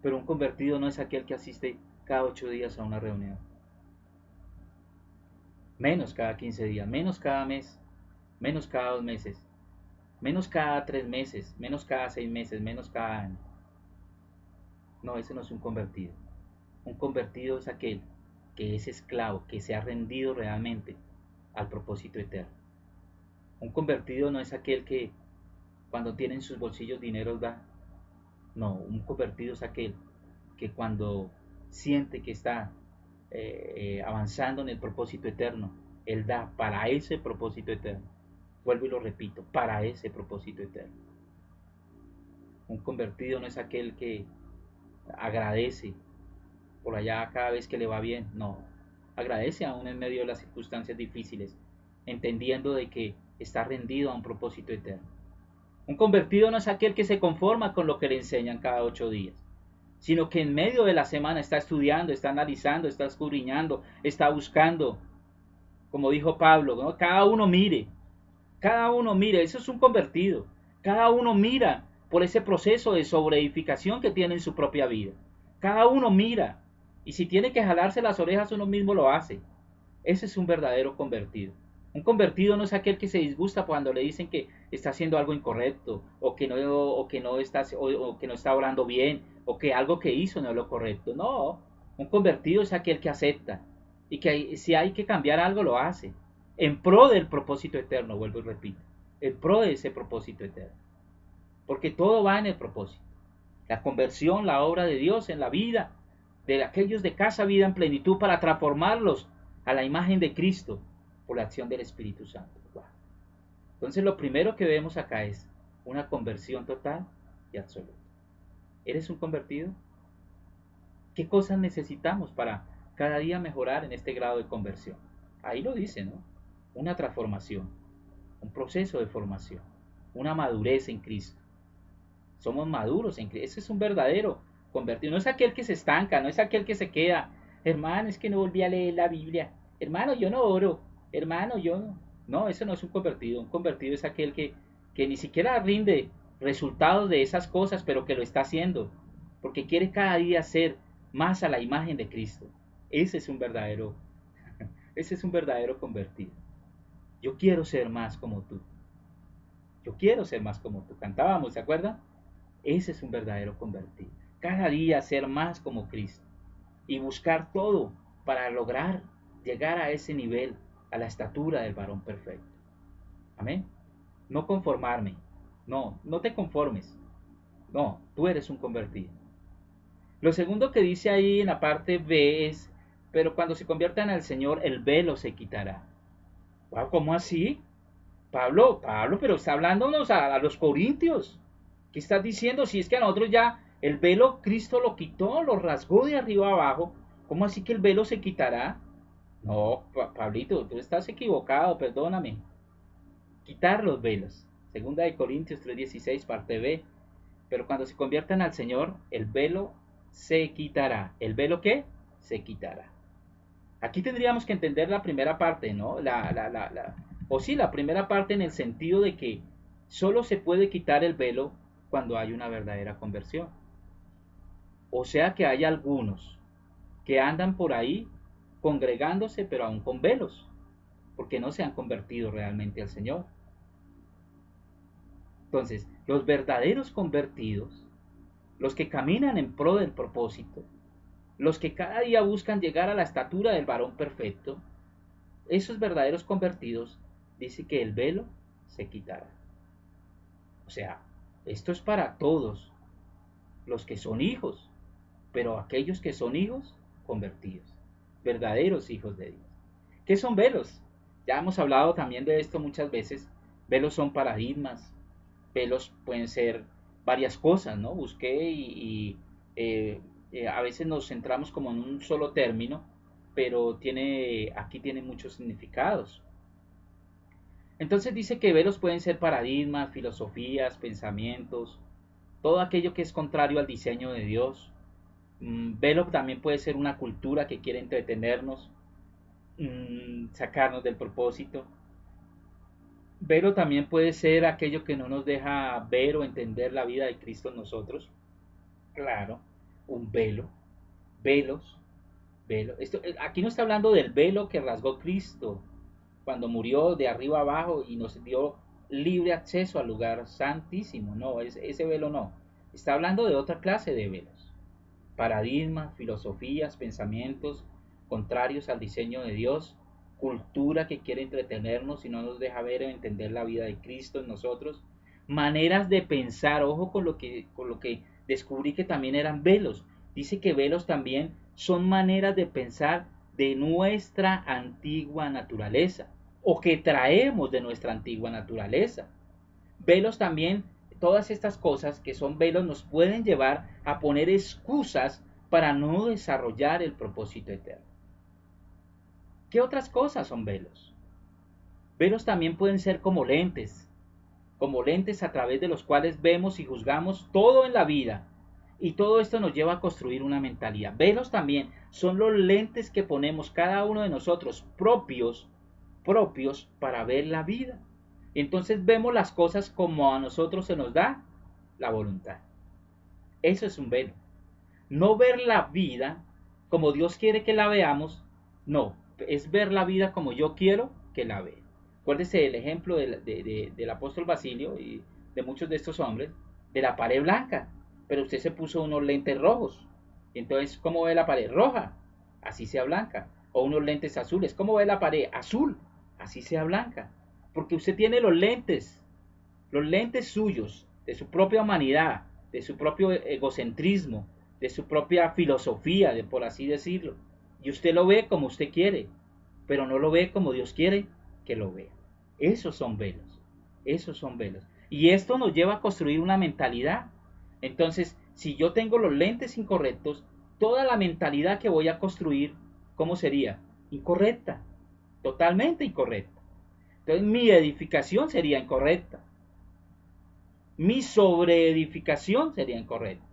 A: pero un convertido no es aquel que asiste cada 8 días a una reunión, menos cada 15 días, menos cada mes, menos cada 2 meses, menos cada 3 meses, menos cada 6 meses, menos cada año. No, ese no es un convertido. Un convertido es aquel que es esclavo, que se ha rendido realmente al propósito eterno. Un convertido no es aquel que cuando tiene en sus bolsillos dinero da. No, un convertido es aquel que cuando siente que está avanzando en el propósito eterno, él da para ese propósito eterno. Vuelvo y lo repito, para ese propósito eterno. Un convertido no es aquel que agradece por allá cada vez que le va bien, no, agradece aún en medio de las circunstancias difíciles, entendiendo de que está rendido a un propósito eterno. Un convertido no es aquel que se conforma con lo que le enseñan cada 8 días, sino que en medio de la semana está estudiando, está analizando, está escudriñando, está buscando, como dijo Pablo, ¿no? Cada uno mire, eso es un convertido, cada uno mira por ese proceso de sobreedificación que tiene en su propia vida, cada uno mira, y si tiene que jalarse las orejas uno mismo lo hace. Ese es un verdadero convertido. Un convertido no es aquel que se disgusta cuando le dicen que está haciendo algo incorrecto, o que no está orando bien, o que algo que hizo no es lo correcto. No, un convertido es aquel que acepta y que si hay que cambiar algo lo hace, en pro del propósito eterno, vuelvo y repito, en pro de ese propósito eterno. Porque todo va en el propósito. La conversión, la obra de Dios en la vida de aquellos de Casa Vida en Plenitud para transformarlos a la imagen de Cristo por la acción del Espíritu Santo. Wow. Entonces lo primero que vemos acá es una conversión total y absoluta. ¿Eres un convertido? ¿Qué cosas necesitamos para cada día mejorar en este grado de conversión? Ahí lo dice, ¿no? Una transformación, un proceso de formación, una madurez en Cristo. Somos maduros en Cristo. Ese es un verdadero convertido. No es aquel que se estanca, no es aquel que se queda. Hermano, es que no volví a leer la Biblia. Hermano, yo no oro. Hermano, yo no. No, eso no es un convertido. Un convertido es aquel que ni siquiera rinde resultados de esas cosas, pero que lo está haciendo. Porque quiere cada día ser más a la imagen de Cristo. Ese es un verdadero, ese es un verdadero convertido. Yo quiero ser más como tú. Yo quiero ser más como tú. Cantábamos, ¿se acuerdan? Ese es un verdadero convertido. Cada día ser más como Cristo y buscar todo para lograr llegar a ese nivel, a la estatura del varón perfecto. Amén. No conformarme. No, no te conformes. No, tú eres un convertido. Lo segundo que dice ahí en la parte B es, pero cuando se conviertan al Señor, el velo se quitará. Wow, ¿cómo así? Pablo, pero está hablándonos a los corintios. ¿Qué estás diciendo? Si es que a nosotros ya el velo Cristo lo quitó, lo rasgó de arriba abajo, ¿cómo así que el velo se quitará? No, Pablito, tú estás equivocado, perdóname. Quitar los velos. Segunda de Corintios 3:16, parte B. Pero cuando se conviertan al Señor, el velo se quitará. ¿El velo qué? Se quitará. Aquí tendríamos que entender la primera parte, ¿no? O sí, la primera parte en el sentido de que solo se puede quitar el velo cuando hay una verdadera conversión. O sea que hay algunos que andan por ahí congregándose pero aún con velos, porque no se han convertido realmente al Señor. Entonces, los verdaderos convertidos, los que caminan en pro del propósito, los que cada día buscan llegar a la estatura del varón perfecto, esos verdaderos convertidos, dice que el velo se quitará. O sea, esto es para todos los que son hijos, pero aquellos que son hijos convertidos, verdaderos hijos de Dios. ¿Qué son velos? Ya hemos hablado también de esto muchas veces. Velos son paradigmas, velos pueden ser varias cosas, ¿no? Busqué a veces nos centramos como en un solo término, pero aquí tiene muchos significados. Entonces dice que velos pueden ser paradigmas, filosofías, pensamientos, todo aquello que es contrario al diseño de Dios. Velo también puede ser una cultura que quiere entretenernos, sacarnos del propósito. Velo también puede ser aquello que no nos deja ver o entender la vida de Cristo en nosotros. Claro, un velo, velos, velo. Aquí no está hablando del velo que rasgó Cristo cuando murió de arriba abajo y nos dio libre acceso al lugar santísimo. No, ese velo no. Está hablando de otra clase de velos. Paradigmas, filosofías, pensamientos contrarios al diseño de Dios, cultura que quiere entretenernos y no nos deja ver o entender la vida de Cristo en nosotros, maneras de pensar, ojo con lo que descubrí que también eran velos. Dice que velos también son maneras de pensar de nuestra antigua naturaleza o que traemos de nuestra antigua naturaleza. Velos también, todas estas cosas que son velos nos pueden llevar a poner excusas para no desarrollar el propósito eterno. ¿Qué otras cosas son velos? Velos también pueden ser como lentes a través de los cuales vemos y juzgamos todo en la vida. Y todo esto nos lleva a construir una mentalidad. Velos también son los lentes que ponemos cada uno de nosotros propios para ver la vida. Entonces vemos las cosas como a nosotros se nos da la voluntad. Eso es un velo. No ver la vida como Dios quiere que la veamos, no, es ver la vida como yo quiero que la vea. Acuérdese el ejemplo del apóstol Basilio y de muchos de estos hombres, de la pared blanca, pero usted se puso unos lentes rojos. Entonces, ¿cómo ve la pared? Roja, así sea blanca. O unos lentes azules, ¿cómo ve la pared? Azul, así sea blanca. Porque usted tiene los lentes suyos, de su propia humanidad, de su propio egocentrismo, de su propia filosofía, por así decirlo. Y usted lo ve como usted quiere, pero no lo ve como Dios quiere que lo vea. Esos son velos. Y esto nos lleva a construir una mentalidad. Entonces, si yo tengo los lentes incorrectos, toda la mentalidad que voy a construir, ¿cómo sería? Incorrecta, totalmente incorrecta. Entonces, mi edificación sería incorrecta. Mi sobreedificación sería incorrecta.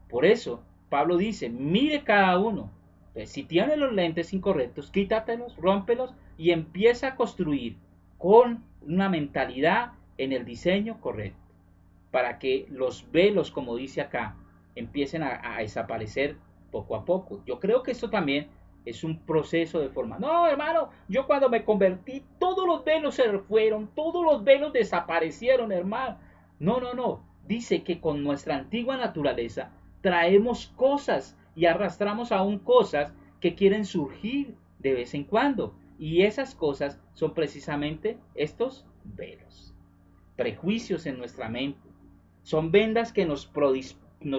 A: Por eso, Pablo dice, mire cada uno. Entonces, si tiene los lentes incorrectos, quítatelos, rómpelos y empieza a construir con una mentalidad en el diseño correcto. Para que los velos, como dice acá, empiecen a desaparecer poco a poco. Yo creo que esto también es un proceso de forma. No, hermano, yo cuando me convertí, todos los velos se fueron, todos los velos desaparecieron, hermano. No. Dice que con nuestra antigua naturaleza traemos cosas y arrastramos aún cosas que quieren surgir de vez en cuando. Y esas cosas son precisamente estos velos. Prejuicios en nuestra mente. Son vendas que nos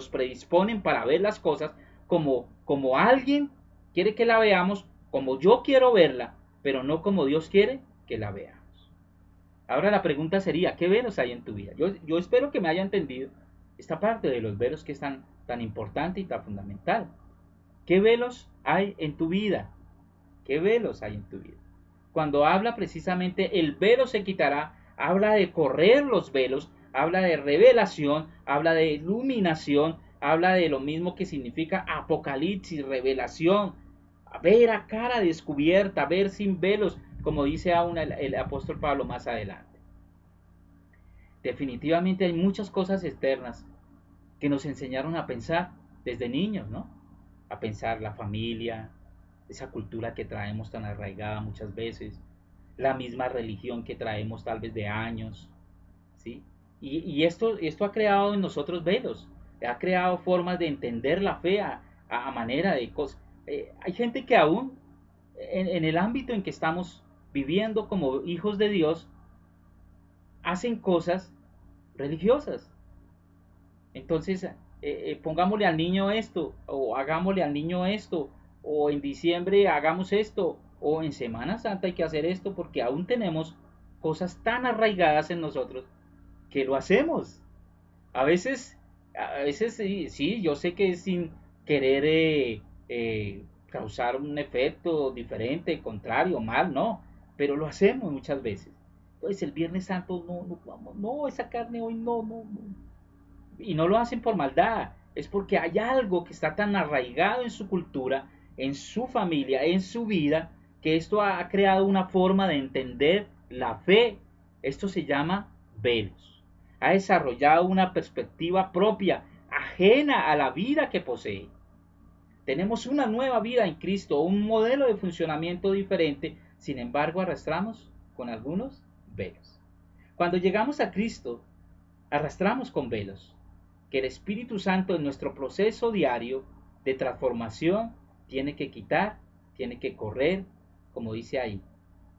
A: predisponen para ver las cosas como alguien quiere que la veamos, como yo quiero verla, pero no como Dios quiere que la veamos. Ahora la pregunta sería, ¿qué velos hay en tu vida? Yo espero que me haya entendido esta parte de los velos que es tan importante y tan fundamental. ¿Qué velos hay en tu vida? ¿Qué velos hay en tu vida? Cuando habla precisamente el velo se quitará, habla de correr los velos, habla de revelación, habla de iluminación, habla de lo mismo que significa apocalipsis, revelación, ver a cara descubierta, ver sin velos, como dice aún el apóstol Pablo más adelante. Definitivamente hay muchas cosas externas que nos enseñaron a pensar desde niños, ¿no? A pensar la familia, esa cultura que traemos tan arraigada muchas veces, la misma religión que traemos tal vez de años, ¿sí? Y esto ha creado en nosotros velos, ha creado formas de entender la fe a manera de cosas. Hay gente que aún en el ámbito en que estamos viviendo como hijos de Dios, hacen cosas religiosas. Entonces, pongámosle al niño esto, o hagámosle al niño esto, o en diciembre hagamos esto, o en Semana Santa hay que hacer esto, porque aún tenemos cosas tan arraigadas en nosotros que lo hacemos. A veces, a veces sí, sí, yo sé que es sin querer causar un efecto diferente, contrario, mal, no, pero lo hacemos muchas veces. Entonces el Viernes Santo no, esa carne hoy no. Y no lo hacen por maldad, es porque hay algo que está tan arraigado en su cultura, en su familia, en su vida, que esto ha creado una forma de entender la fe. Esto se llama velos. Ha desarrollado una perspectiva propia, ajena a la vida que posee. Tenemos una nueva vida en Cristo, un modelo de funcionamiento diferente, sin embargo arrastramos con algunos velos. Cuando llegamos a Cristo, arrastramos con velos que el Espíritu Santo en nuestro proceso diario de transformación tiene que quitar, tiene que correr, como dice ahí,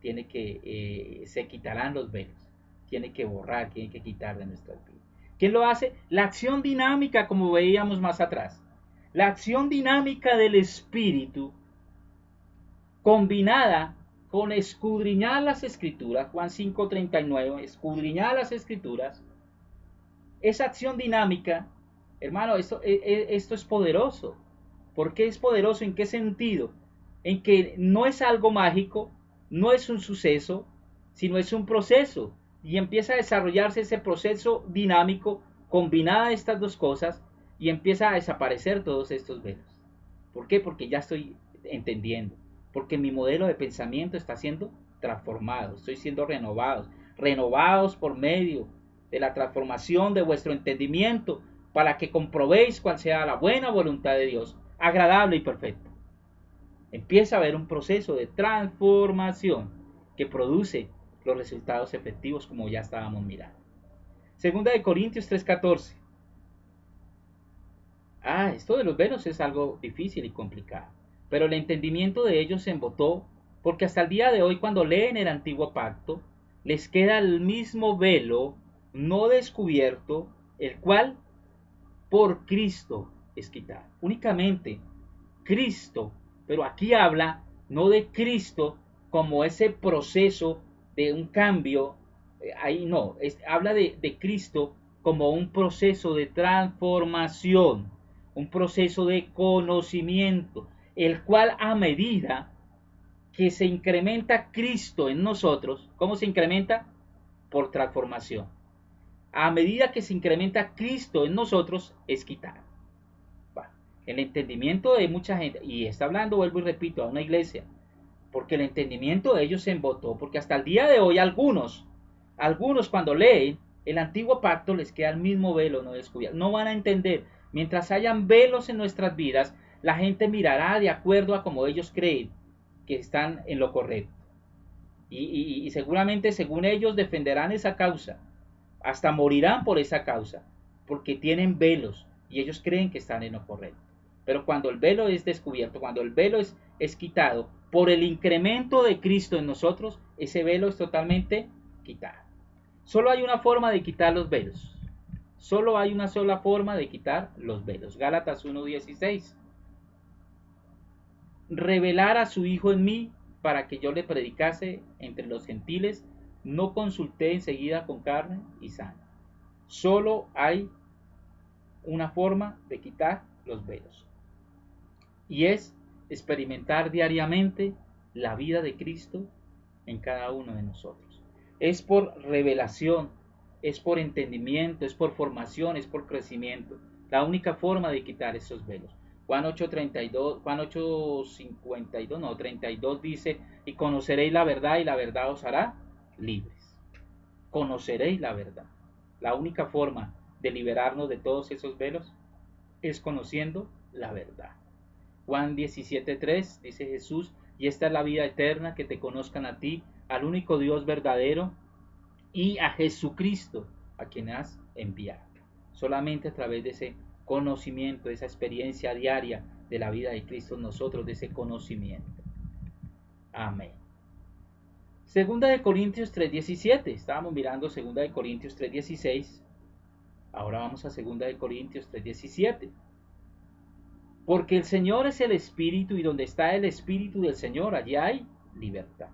A: se quitarán los velos, tiene que borrar, tiene que quitar de nuestras vidas. ¿Quién lo hace? La acción dinámica, como veíamos más atrás. La acción dinámica del Espíritu, combinada con escudriñar las Escrituras, Juan 5:39, escudriñar las Escrituras, esa acción dinámica, hermano, esto es poderoso. ¿Por qué es poderoso? ¿En qué sentido? En que no es algo mágico, no es un suceso, sino es un proceso. Y empieza a desarrollarse ese proceso dinámico, combinada estas dos cosas, y empieza a desaparecer todos estos velos. ¿Por qué? Porque ya estoy entendiendo. Porque mi modelo de pensamiento está siendo transformado, estoy siendo renovados por medio de la transformación de vuestro entendimiento, para que comprobéis cuál sea la buena voluntad de Dios, agradable y perfecta. Empieza a haber un proceso de transformación que produce los resultados efectivos, como ya estábamos mirando. Segunda de Corintios 3:14. Esto de los velos es algo difícil y complicado, pero el entendimiento de ellos se embotó, porque hasta el día de hoy, cuando leen el antiguo pacto, les queda el mismo velo no descubierto, el cual por Cristo es quitado. Únicamente Cristo, pero aquí habla no de Cristo como ese proceso de un cambio, ahí no, habla de Cristo como un proceso de transformación, un proceso de conocimiento, el cual a medida que se incrementa Cristo en nosotros, ¿cómo se incrementa? Por transformación. A medida que se incrementa Cristo en nosotros, es quitado. El entendimiento de mucha gente, y está hablando, vuelvo y repito, a una iglesia, porque el entendimiento de ellos se embotó, porque hasta el día de hoy algunos cuando leen el antiguo pacto les queda el mismo velo no descubierto, no van a entender. Mientras hayan velos en nuestras vidas, la gente mirará de acuerdo a como ellos creen que están en lo correcto, y seguramente según ellos defenderán esa causa, hasta morirán por esa causa, porque tienen velos y ellos creen que están en lo correcto. Pero cuando el velo es descubierto, cuando el velo es quitado por el incremento de Cristo en nosotros, ese velo es totalmente quitado. Solo hay una forma de quitar los velos. Solo hay una sola forma de quitar los velos. Gálatas 1:16. Revelar a su Hijo en mí para que yo le predicase entre los gentiles, no consulté enseguida con carne y sangre. Solo hay una forma de quitar los velos, y es experimentar diariamente la vida de Cristo en cada uno de nosotros. Es por revelación, es por entendimiento, es por formación, es por crecimiento. La única forma de quitar esos velos. Juan 8:32, Juan 8:52, no, 32 dice, y conoceréis la verdad y la verdad os hará libres. Conoceréis la verdad. La única forma de liberarnos de todos esos velos es conociendo la verdad. Juan 17:3 dice Jesús, y esta es la vida eterna, que te conozcan a ti, al único Dios verdadero, y a Jesucristo, a quien has enviado. Solamente a través de ese conocimiento, de esa experiencia diaria de la vida de Cristo en nosotros, de ese conocimiento. Amén. Segunda de Corintios 3:17. Estábamos mirando Segunda de Corintios 3:16. Ahora vamos a Segunda de Corintios 3:17. Porque el Señor es el Espíritu, y donde está el Espíritu del Señor, allí hay libertad.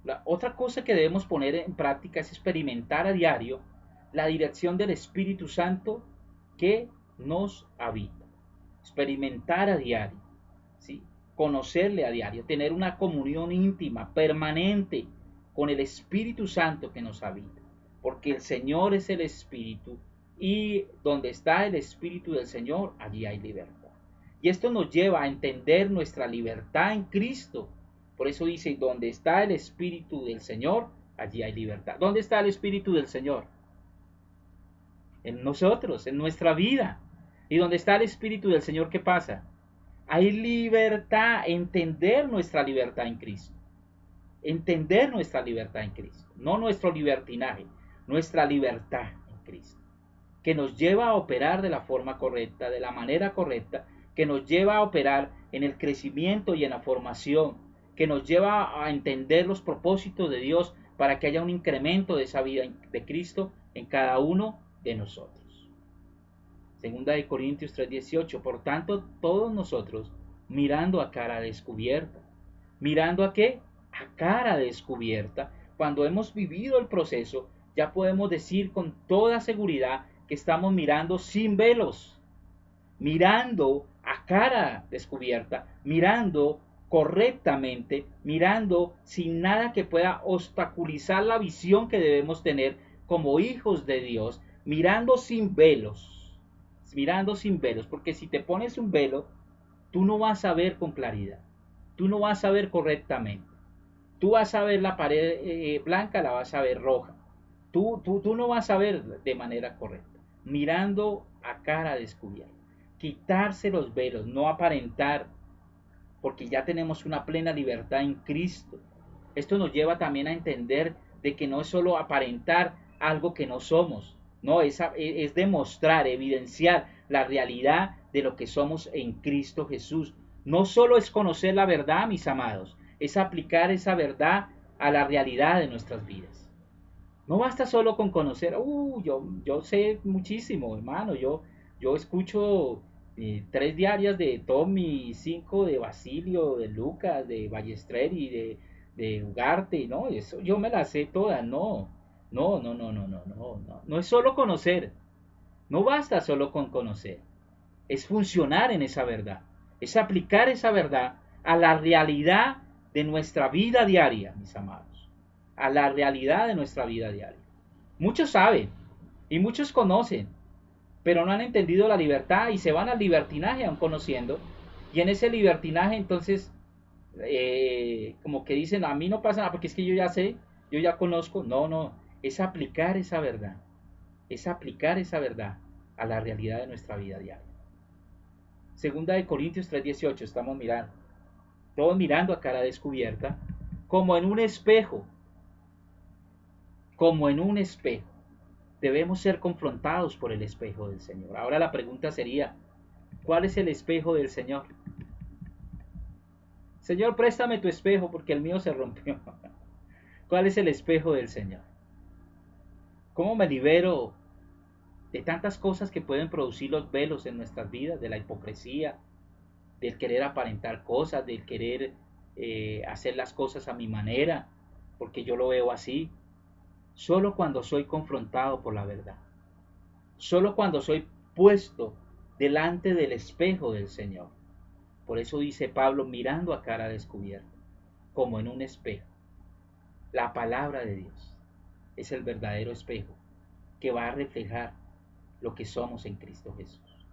A: La otra cosa que debemos poner en práctica es experimentar a diario la dirección del Espíritu Santo que nos habita. Experimentar a diario, ¿sí? Conocerle a diario, tener una comunión íntima, permanente con el Espíritu Santo que nos habita. Porque el Señor es el Espíritu, y donde está el Espíritu del Señor, allí hay libertad. Y esto nos lleva a entender nuestra libertad en Cristo. Por eso dice, donde está el Espíritu del Señor, allí hay libertad. ¿Dónde está el Espíritu del Señor? En nosotros, en nuestra vida. Y donde está el Espíritu del Señor, ¿qué pasa? Hay libertad, entender nuestra libertad en Cristo. Entender nuestra libertad en Cristo. No nuestro libertinaje, nuestra libertad en Cristo. Que nos lleva a operar de la forma correcta, de la manera correcta, que nos lleva a operar en el crecimiento y en la formación, que nos lleva a entender los propósitos de Dios para que haya un incremento de esa vida de Cristo en cada uno de nosotros. Segunda de Corintios 3:18, por tanto, todos nosotros, mirando a cara descubierta. ¿Mirando a qué? A cara descubierta. Cuando hemos vivido el proceso, ya podemos decir con toda seguridad que estamos mirando sin velos, mirando a cara descubierta, mirando correctamente, mirando sin nada que pueda obstaculizar la visión que debemos tener como hijos de Dios, mirando sin velos, porque si te pones un velo, tú no vas a ver con claridad, tú no vas a ver correctamente, tú vas a ver la pared blanca, la vas a ver roja, tú no vas a ver de manera correcta, mirando a cara descubierta. Quitarse los velos, no aparentar, porque ya tenemos una plena libertad en Cristo. Esto nos lleva también a entender de que no es solo aparentar algo que no somos, no, es demostrar, evidenciar la realidad de lo que somos en Cristo Jesús. No solo es conocer la verdad, mis amados, es aplicar esa verdad a la realidad de nuestras vidas. No basta solo con conocer, yo sé muchísimo, hermano, yo escucho 3 diarias de Tommy, 5 de Basilio, de Lucas, de Ballestrer de Ugarte, no, eso yo me las sé todas, no es solo conocer, no basta solo con conocer, es funcionar en esa verdad, es aplicar esa verdad a la realidad de nuestra vida diaria, mis amados, a la realidad de nuestra vida diaria. Muchos saben y muchos conocen, pero no han entendido la libertad y se van al libertinaje aún conociendo, y en ese libertinaje entonces como que dicen, a mí no pasa nada porque es que yo ya sé, yo ya conozco. No, es aplicar esa verdad, es aplicar esa verdad a la realidad de nuestra vida diaria. Segunda de Corintios 3:18, estamos mirando, todos mirando a cara descubierta, como en un espejo, como en un espejo. Debemos ser confrontados por el espejo del Señor. Ahora la pregunta sería, ¿cuál es el espejo del Señor? Señor, préstame tu espejo porque el mío se rompió. ¿Cuál es el espejo del Señor? ¿Cómo me libero de tantas cosas que pueden producir los velos en nuestras vidas? De la hipocresía, del querer aparentar cosas, del querer hacer las cosas a mi manera, porque yo lo veo así. Solo cuando soy confrontado por la verdad. Solo cuando soy puesto delante del espejo del Señor. Por eso dice Pablo, mirando a cara descubierta, como en un espejo. La palabra de Dios es el verdadero espejo que va a reflejar lo que somos en Cristo Jesús.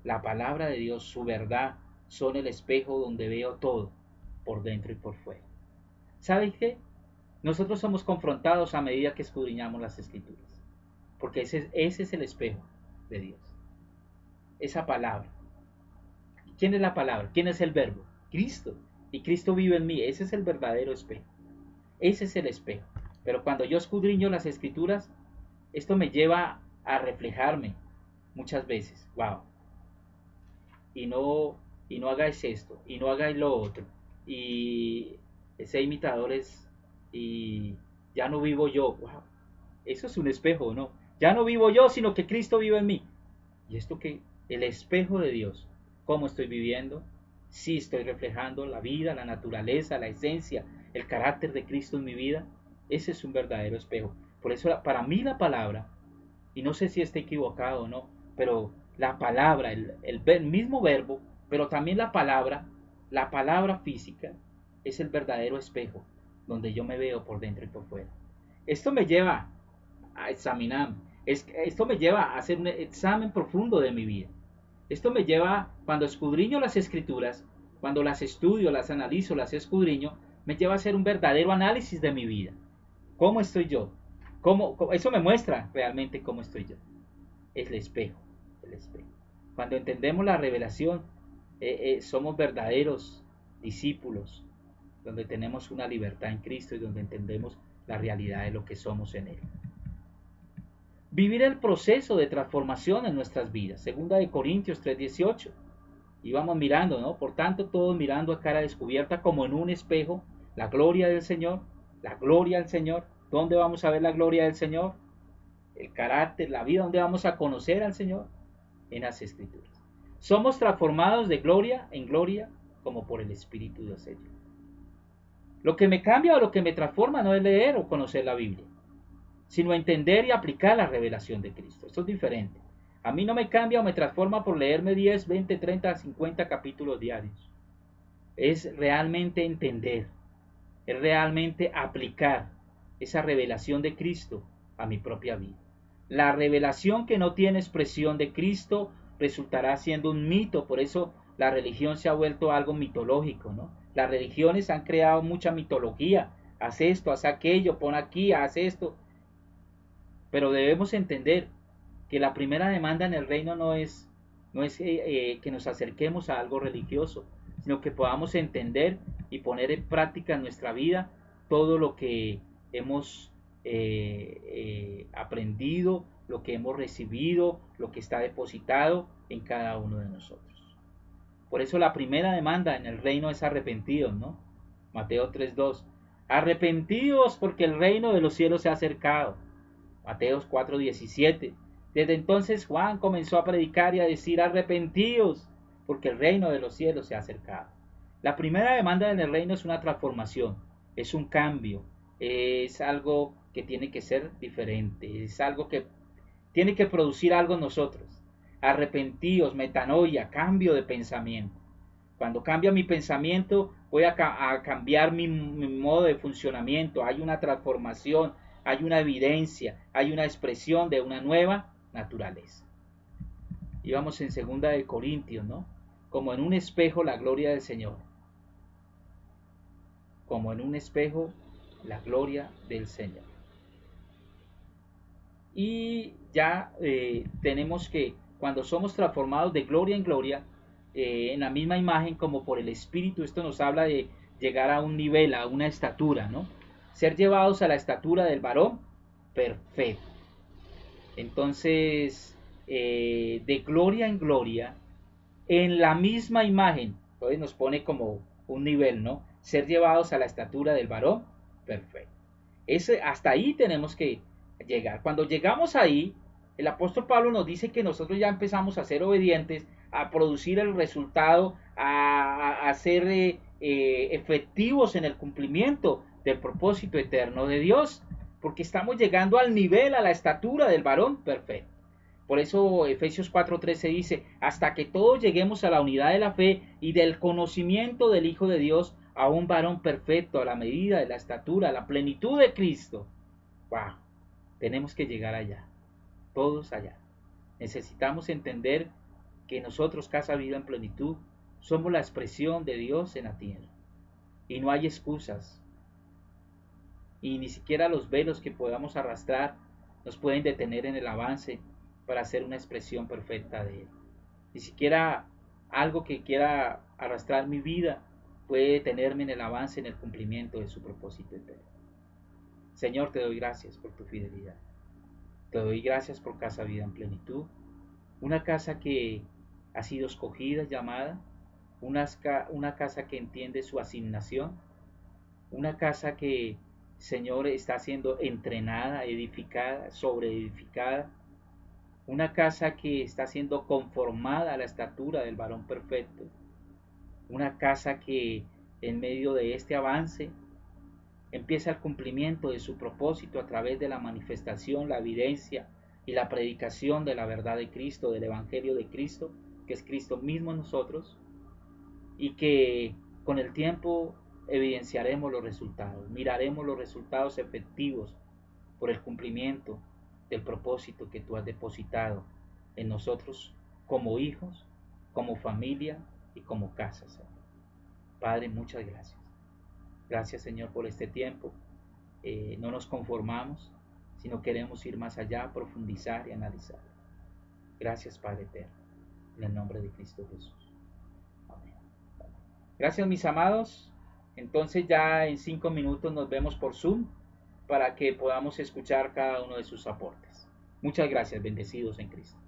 A: La palabra de Dios, su verdad, son el espejo donde veo todo, por dentro y por fuera. ¿Sabes qué? Nosotros somos confrontados a medida que escudriñamos las Escrituras, porque ese es el espejo de Dios, esa palabra. ¿Quién es la palabra? ¿Quién es el verbo? Cristo. Y Cristo vive en mí. Ese es el verdadero espejo. Ese es el espejo. Pero cuando yo escudriño las Escrituras, esto me lleva a reflejarme muchas veces. Wow. Y no hagáis esto, y no hagáis lo otro. Y sé imitadores y ya no vivo yo. Wow. Eso es un espejo, ¿no? Ya no vivo yo, sino que Cristo vive en mí. ¿Y esto qué? El espejo de Dios. ¿Cómo estoy viviendo? Sí estoy reflejando la vida, la naturaleza, la esencia, el carácter de Cristo en mi vida. Ese es un verdadero espejo. Por eso para mí la palabra, y no sé si esté equivocado o no, pero la palabra, el mismo verbo, pero también la palabra física, es el verdadero espejo donde yo me veo por dentro y por fuera. Esto me lleva a examinar, esto me lleva a hacer un examen profundo de mi vida. Esto me lleva, cuando escudriño las Escrituras, cuando las estudio, las analizo, las escudriño, me lleva a hacer un verdadero análisis de mi vida. ¿Cómo estoy yo? Eso me muestra realmente cómo estoy yo. Es el espejo, el espejo. Cuando entendemos la revelación, somos verdaderos discípulos, donde tenemos una libertad en Cristo y donde entendemos la realidad de lo que somos en Él. Vivir el proceso de transformación en nuestras vidas. Segunda de Corintios 3:18. Y vamos mirando, ¿no? Por tanto, todos mirando a cara descubierta como en un espejo la gloria del Señor, la gloria del Señor. ¿Dónde vamos a ver la gloria del Señor? El carácter, la vida, ¿dónde vamos a conocer al Señor? En las Escrituras. Somos transformados de gloria en gloria como por el Espíritu de Dios. Lo que me cambia o lo que me transforma no es leer o conocer la Biblia, sino entender y aplicar la revelación de Cristo. Esto es diferente. A mí no me cambia o me transforma por leerme 10, 20, 30, 50 capítulos diarios. Es realmente entender, es realmente aplicar esa revelación de Cristo a mi propia vida. La revelación que no tiene expresión de Cristo resultará siendo un mito, por eso la religión se ha vuelto algo mitológico, ¿no? Las religiones han creado mucha mitología, haz esto, haz aquello, pon aquí, haz esto, pero debemos entender que la primera demanda en el reino no es que nos acerquemos a algo religioso, sino que podamos entender y poner en práctica en nuestra vida todo lo que hemos aprendido, lo que hemos recibido, lo que está depositado en cada uno de nosotros. Por eso la primera demanda en el reino es arrepentidos, ¿no? Mateo 3:2. Arrepentidos porque el reino de los cielos se ha acercado. Mateos 4:17. Desde entonces Juan comenzó a predicar y a decir: arrepentíos, porque el reino de los cielos se ha acercado. La primera demanda en el reino es una transformación, es un cambio, es algo que tiene que ser diferente, es algo que tiene que producir algo en nosotros. Arrepentíos, metanoia, cambio de pensamiento. Cuando cambia mi pensamiento, voy a cambiar mi modo de funcionamiento. Hay una transformación, hay una evidencia, hay una expresión de una nueva naturaleza. Y vamos en 2 Corintios, ¿no? Como en un espejo la gloria del Señor. Como en un espejo la gloria del Señor. Y ya tenemos que, cuando somos transformados de gloria en gloria, en la misma imagen como por el Espíritu, esto nos habla de llegar a un nivel, a una estatura, ¿no? Ser llevados a la estatura del varón perfecto. Entonces, de gloria en gloria, en la misma imagen, entonces nos pone como un nivel, ¿no? Ser llevados a la estatura del varón perfecto. Hasta ahí tenemos que llegar. Cuando llegamos ahí, el apóstol Pablo nos dice que nosotros ya empezamos a ser obedientes, a producir el resultado, a ser efectivos en el cumplimiento del propósito eterno de Dios, porque estamos llegando al nivel, a la estatura del varón perfecto. Por eso Efesios 4:13 dice: hasta que todos lleguemos a la unidad de la fe y del conocimiento del Hijo de Dios, a un varón perfecto, a la medida de la estatura, a la plenitud de Cristo. ¡Wow! Tenemos que llegar allá, todos allá. Necesitamos entender que nosotros, Casa Vida en Plenitud, somos la expresión de Dios en la tierra. Y no hay excusas. Y ni siquiera los velos que podamos arrastrar nos pueden detener en el avance para hacer una expresión perfecta de Él. Ni siquiera algo que quiera arrastrar mi vida puede detenerme en el avance, en el cumplimiento de su propósito eterno. Señor, te doy gracias por tu fidelidad. Te doy gracias por Casa Vida en Plenitud, una casa que ha sido escogida, llamada, una casa que entiende su asignación, una casa que, Señor, está siendo entrenada, edificada, sobreedificada, una casa que está siendo conformada a la estatura del varón perfecto, una casa que en medio de este avance empieza el cumplimiento de su propósito a través de la manifestación, la evidencia y la predicación de la verdad de Cristo, del Evangelio de Cristo, que es Cristo mismo en nosotros, y que con el tiempo evidenciaremos los resultados, miraremos los resultados efectivos por el cumplimiento del propósito que tú has depositado en nosotros como hijos, como familia y como casa, Señor. Padre, muchas gracias. Gracias, Señor, por este tiempo. No nos conformamos, sino queremos ir más allá, profundizar y analizar. Gracias, Padre eterno, en el nombre de Cristo Jesús. Amén. Gracias, mis amados. Entonces ya en 5 minutos nos vemos por Zoom para que podamos escuchar cada uno de sus aportes. Muchas gracias, bendecidos en Cristo.